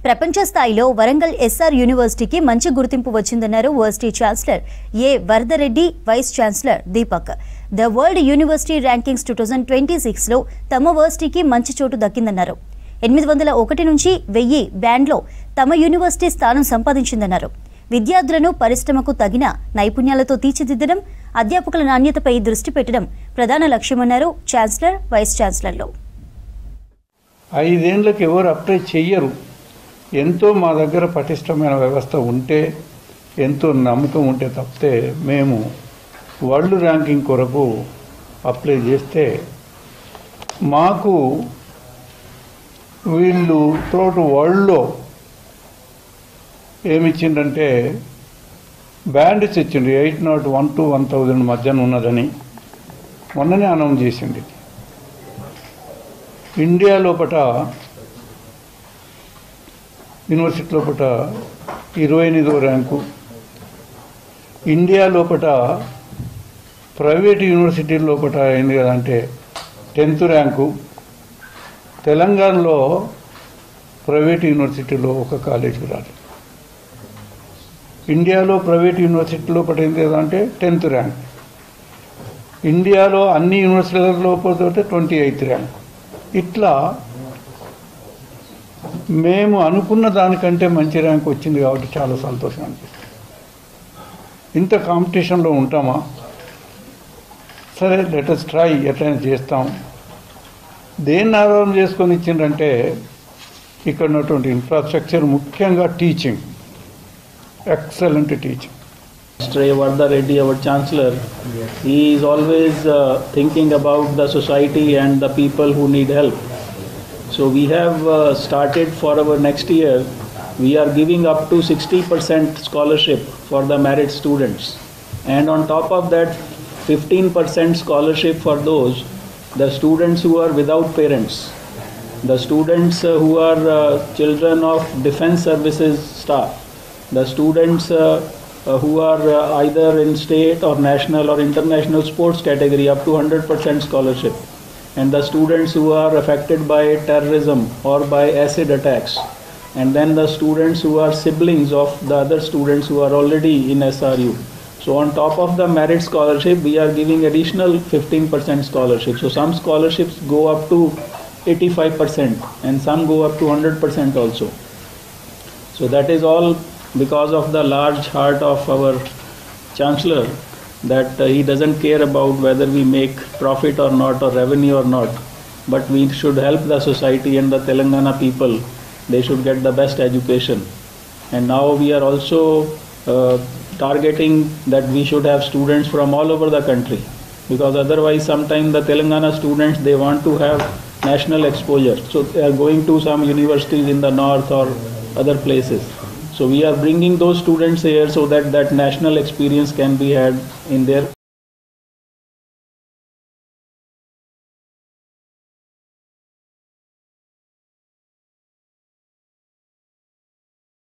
ప్రపంచ స్థాయిలో వరంగల్ ఎస్ఆర్ యూనివర్సిటీకి మంచి గుర్తింపు వచ్చిందన్నారు varsity chancellor A Varadareddy, vice chancellor Deepak. The world university rankings 2026లో తమ వర్సిటీకి మంచి చోటు దక్కిందన్నారు. 801 నుంచి 1000 బ్యాండ్లో తమ యూనివర్సిటీ స్థానం సంపాదించిందన్నారు. విద్యార్థులను పరిశ్రమకు తగిన నైపుణ్యాలతో తీర్చిదిద్దడం, అధ్యాపకుల నాణ్యతపై దృష్టి పెట్టడం ప్రధాన లక్ష్యమన్నారు ఛాన్సలర్, వైస్ ఛాన్సలర్లు. 5 ఏళ్లకు ఎవరు అప్లై చెయ్యరు. ఎంతో మా దగ్గర పటిష్టమైన వ్యవస్థ ఉంటే, ఎంతో నమ్మకం ఉంటే తప్పితే మేము వరల్డ్ ర్యాంకింగ్ కొరకు అప్లై చేస్తే మాకు వీళ్ళు త్రోట్ వరల్డ్లో ఏమిచ్చిందంటే బ్యాండ్స్ ఇచ్చిండు. 801 to 1000 మధ్యన ఉన్నదని మొన్ననే అనౌన్స్ చేసింది. ఇండియా లోపల యూనివర్సిటీ లోపల 28వ ర్యాంకు, ఇండియా లోపల ప్రైవేట్ యూనివర్సిటీ లోపల అయింది కదంటే 10th ర్యాంకు. తెలంగాణలో ప్రైవేట్ యూనివర్సిటీలో ఒక కాలేజీకి రాదు. ఇండియాలో ప్రైవేట్ యూనివర్సిటీ లోపల ఏంది కదంటే 10th ర్యాంక్. ఇండియాలో అన్ని యూనివర్సిటీల లోపల 28th ర్యాంక్. ఇట్లా మేము అనుకున్న దానికంటే మంచి ర్యాంక్ వచ్చింది కాబట్టి చాలా సంతోషం అనిపిస్తుంది. ఇంత కాంపిటీషన్లో ఉంటామా? సరే, లెట్ us ట్రై, ఎట్లయినా చేస్తాం. దేన్ని ఆధారం చేసుకొని ఇచ్చిందంటే ఇక్కడ ఉన్నటువంటి ఇన్ఫ్రాస్ట్రక్చర్, ముఖ్యంగా teaching, excellent teaching. Mr. Vardhareddy, our Chancellor, he is always thinking about the society and the people who need help. So we have started for our next year, we are giving up to 60% scholarship for the merit students. And on top of that, 15% scholarship for those, the students who are without parents, the students who are children of defense services staff, the students who are either in state or national or international sports category, up to 100% scholarship, and the students who are affected by terrorism or by acid attacks, and then the students who are siblings of the other students who are already in SRU. So on top of the merit scholarship, we are giving additional 15% scholarship. So some scholarships go up to 85% and some go up to 100% also. So that is all because of the large heart of our Chancellor, that he doesn't care about whether we make profit or not or revenue or not, but we should help the society and the Telangana people. They should get the best education. And now we are also targeting that we should have students from all over the country, because otherwise sometimes the Telangana students, they want to have national exposure, so they are going to some universities in the north or other places. So we are bringing those students here so that that national experience can be had in their